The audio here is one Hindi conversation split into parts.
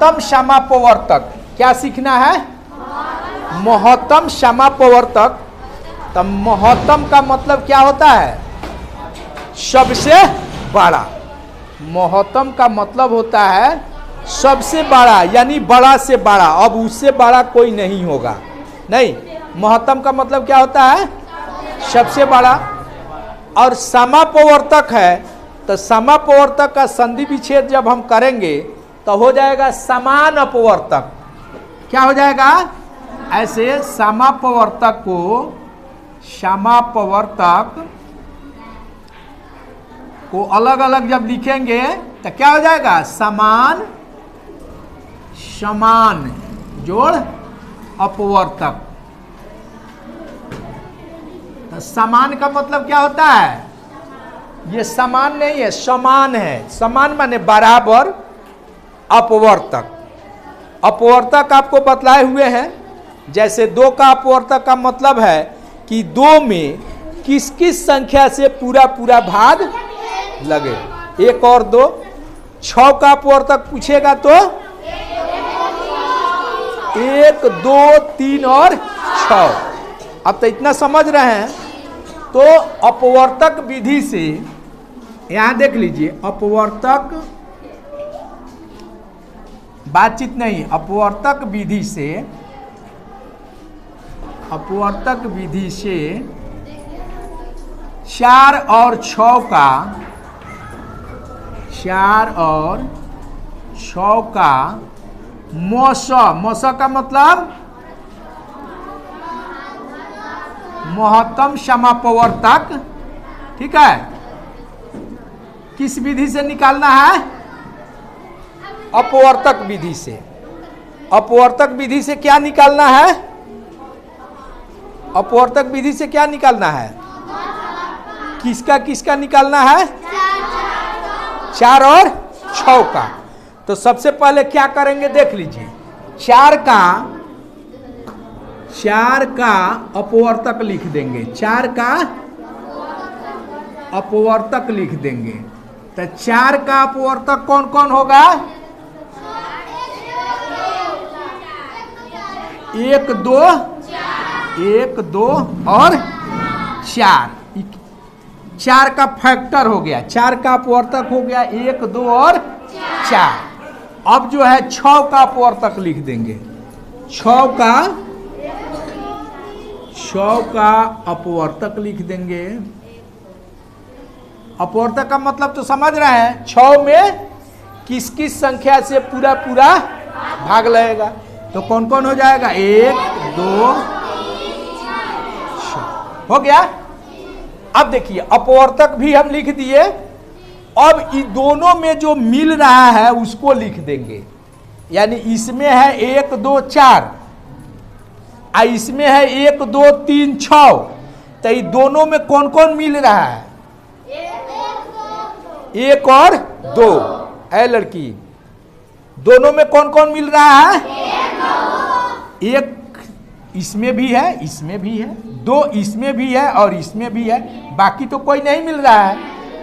महत्तम समापवर्तक, क्या सीखना है? महत्तम समापवर्तक। तब महत्तम का मतलब क्या होता है? सबसे बड़ा। महत्तम का मतलब होता है सबसे बड़ा, यानी बड़ा से बड़ा, अब उससे बड़ा कोई नहीं होगा। नहीं, महत्तम का मतलब क्या होता है? सबसे बड़ा। और समापवर्तक है, तो समापवर्तक का संधि विच्छेद जब हम करेंगे तो हो जाएगा समान अपवर्तक। क्या हो जाएगा? ऐसे समापवर्तक को, समापवर्तक को अलग अलग जब लिखेंगे तो क्या हो जाएगा? समान, समान जोड़ अपवर्तक। तो समान का मतलब क्या होता है? ये समान नहीं है, समान है। समान माने बराबर। अपवर्तक, अपवर्तक आपको बतलाए हुए हैं। जैसे 2 का अपवर्तक का मतलब है कि 2 में किस किस संख्या से पूरा पूरा भाग लगे। 1 और 2। 6 का अपवर्तक पूछेगा तो 1, 2, 3 और 6। अब तो इतना समझ रहे हैं। तो अपवर्तक विधि से, यहां देख लीजिए, अपवर्तक बातचीत नहीं, अपवर्तक विधि से, अपवर्तक विधि से 4 और 6 का, 4 और 6 का मौसा, मौसा का मतलब महत्तम समापवर्तक, ठीक है, किस विधि से निकालना है? अपवर्तक विधि से। अपवर्तक विधि से क्या निकालना है? अपवर्तक विधि से क्या निकालना है? किसका किसका निकालना है? 4 और 6 का। तो सबसे पहले क्या करेंगे देख लीजिए। 4 का अपवर्तक लिख देंगे। 4 का अपवर्तक लिख देंगे। तो 4 का अपवर्तक कौन कौन होगा? 1, 2, 1, 2 और 4। 4 का फैक्टर हो गया, 4 का अपवर्तक हो गया 1, 2 और 4। अब जो है 6 का अपवर्तक लिख देंगे। 6 का अपवर्तक लिख देंगे। अपवर्तक का मतलब तो समझ रहे हैं, 6 में किस किस संख्या से पूरा पूरा भाग लगेगा। तो कौन कौन हो जाएगा? 1, 2, 6 हो गया। अब देखिए, अपवर्तक भी हम लिख दिए। अब इन दोनों में जो मिल रहा है उसको लिख देंगे। यानी इसमें है 1, 2, 4, और इसमें है 1, 2, 3, 6। तो ये दोनों में कौन कौन मिल रहा है? 1 और 2। है लड़की, दोनों में कौन कौन मिल रहा है? 1 इसमें भी है, इसमें भी है, 2 इसमें भी है और इसमें भी है, बाकी तो कोई नहीं मिल रहा है।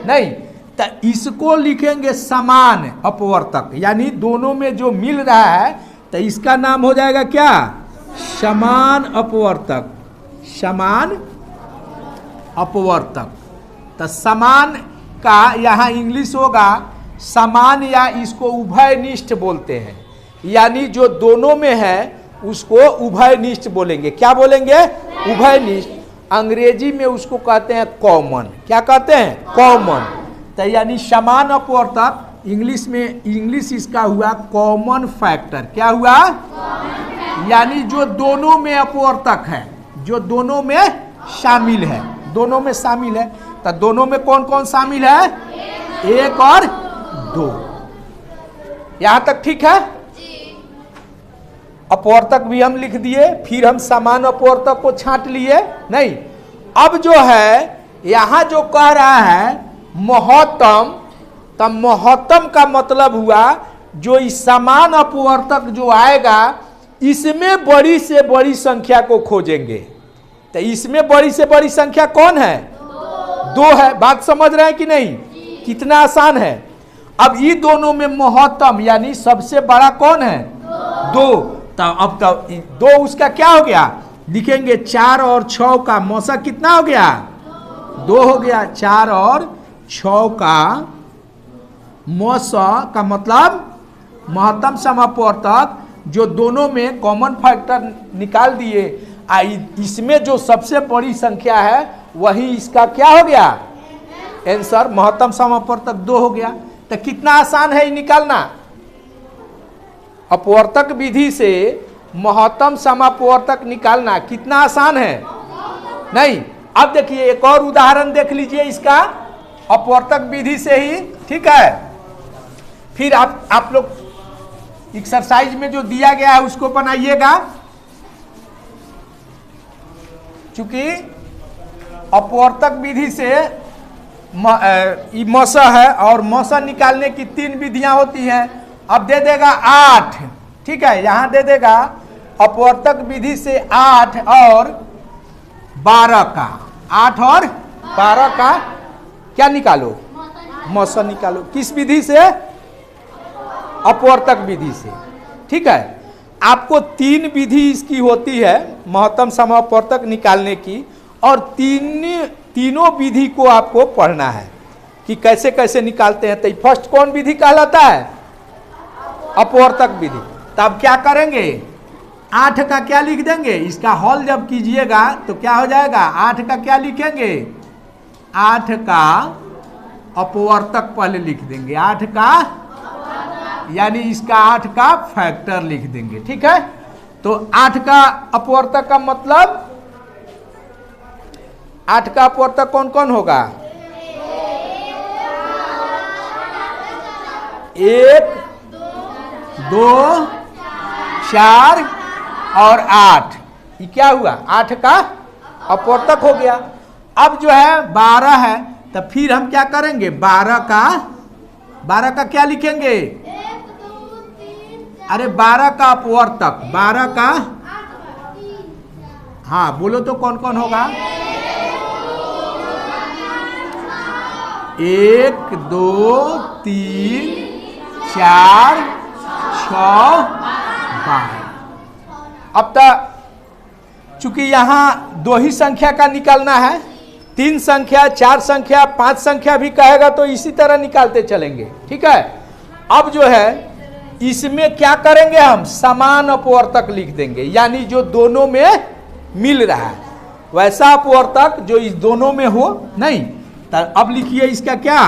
नहीं, तो इसको लिखेंगे समान अपवर्तक, यानी दोनों में जो मिल रहा है, तो इसका नाम हो जाएगा क्या? समान अपवर्तक। समान अपवर्तक। तो समान का यहाँ इंग्लिश होगा समान, या इसको उभयनिष्ठ बोलते हैं। यानी जो दोनों में है उसको उभयनिष्ठ बोलेंगे। क्या बोलेंगे? उभयनिष्ठ। अंग्रेजी में उसको कहते हैं कॉमन। क्या कहते हैं? कॉमन। तो यानी समान अपवर्तक, इंग्लिश में, इंग्लिश इसका हुआ कॉमन फैक्टर। क्या हुआ? यानी जो दोनों में अपवर्तक है, जो दोनों में शामिल है, दोनों में शामिल है। तो दोनों में कौन कौन शामिल है? 1 और 2। यहां तक ठीक है? अपवर्तक भी हम लिख दिए, फिर हम समान अपवर्तक को छांट लिए। नहीं, अब जो है यहां जो कह रहा है महत्तम, तब महत्तम का मतलब हुआ जो इस समान अपवर्तक जो आएगा इसमें बड़ी से बड़ी संख्या को खोजेंगे। तो इसमें बड़ी से बड़ी संख्या कौन है? 2 है। बात समझ रहे हैं कि नहीं? कितना आसान है। अब ये दोनों में महत्तम यानी सबसे बड़ा कौन है? दो। तो अब तो दो उसका क्या हो गया? लिखेंगे 4 और 6 का मौसा कितना हो गया? 2 हो गया। 4 और 6 का मौसा का मतलब महत्तम समापवर्तक, जो दोनों में कॉमन फैक्टर निकाल दिए। इसमें जो सबसे बड़ी संख्या है वही इसका क्या हो गया? आंसर महत्तम समापवर्तक 2 हो गया। तो कितना आसान है ये निकालना। अपवर्तक विधि से महत्तम समापवर्तक निकालना कितना आसान है? नहीं। अब देखिए एक और उदाहरण देख लीजिए इसका, अपवर्तक विधि से ही, ठीक है। फिर आप लोग एक्सरसाइज में जो दिया गया है उसको बनाइएगा। चूंकि अपवर्तक विधि से मौसा है और मौसा निकालने की 3 विधियां होती हैं। अब दे देगा 8, ठीक है, यहां दे देगा अपवर्तक विधि से 8 और 12 का, 8 और 12 का क्या निकालो? मौसा निकालो। किस विधि से? अपवर्तक विधि से, ठीक है। आपको 3 विधि इसकी होती है महत्तम समापवर्तक निकालने की, और तीनों विधि को आपको पढ़ना है कि कैसे कैसे निकालते हैं। तो फर्स्ट कौन विधि कहलाता है? अपवर्तक विधि। तब क्या करेंगे? 8 का क्या लिख देंगे? इसका हल जब कीजिएगा तो क्या हो जाएगा? 8 का क्या लिखेंगे? 8 का अपवर्तक पहले लिख देंगे, 8 का यानी इसका 8 का फैक्टर लिख देंगे, ठीक है। तो 8 का अपवर्तक का मतलब 8 का अपवर्तक कौन कौन होगा? 1, 2, 4 और 8। ये क्या हुआ? 8 का अपवर्तक हो गया। अब जो है 12 है, तो फिर हम क्या करेंगे? 12 का क्या लिखेंगे? अरे 12 का अपवर्तक, 12 का, हाँ बोलो तो कौन कौन होगा? 1, 2, 3, 4, 6, 12। अब तक चूंकि यहां 2 ही संख्या का निकालना है, 3 संख्या, 4 संख्या, 5 संख्या भी कहेगा तो इसी तरह निकालते चलेंगे, ठीक है। अब जो है इसमें क्या करेंगे? हम समान अपवर्तक लिख देंगे, यानी जो दोनों में मिल रहा है वैसा अपवर्तक जो इस दोनों में हो नहीं। तो अब लिखिए इसका क्या?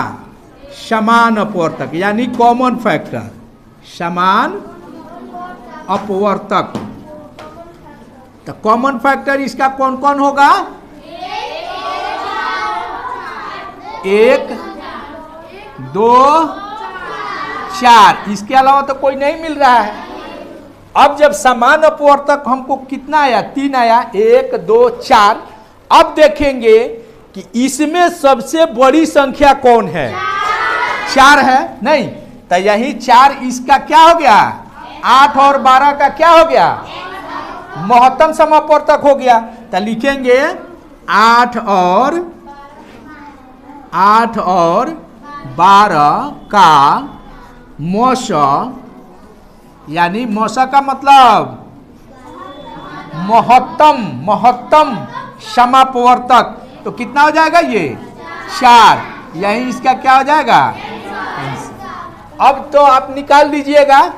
समान अपवर्तक यानी कॉमन फैक्टर, समान अपवर्तक। तो कॉमन फैक्टर इसका कौन कौन होगा? 1, 2, 4। इसके अलावा तो कोई नहीं मिल रहा है। अब जब समान अपवर्तक हमको कितना आया? 3 आया, 1, 2, 4। अब देखेंगे कि इसमें सबसे बड़ी संख्या कौन है? 4 है नहीं। तो यही 4 इसका क्या हो गया? 8 और 12 का क्या हो गया? महत्तम समापवर्तक हो गया। तो लिखेंगे 8 और 12 का मौसा, यानी मौसा का मतलब महत्तम समापवर्तक। तो कितना हो जाएगा? ये 4। यही इसका क्या हो जाएगा? अब तो आप निकाल दीजिएगा।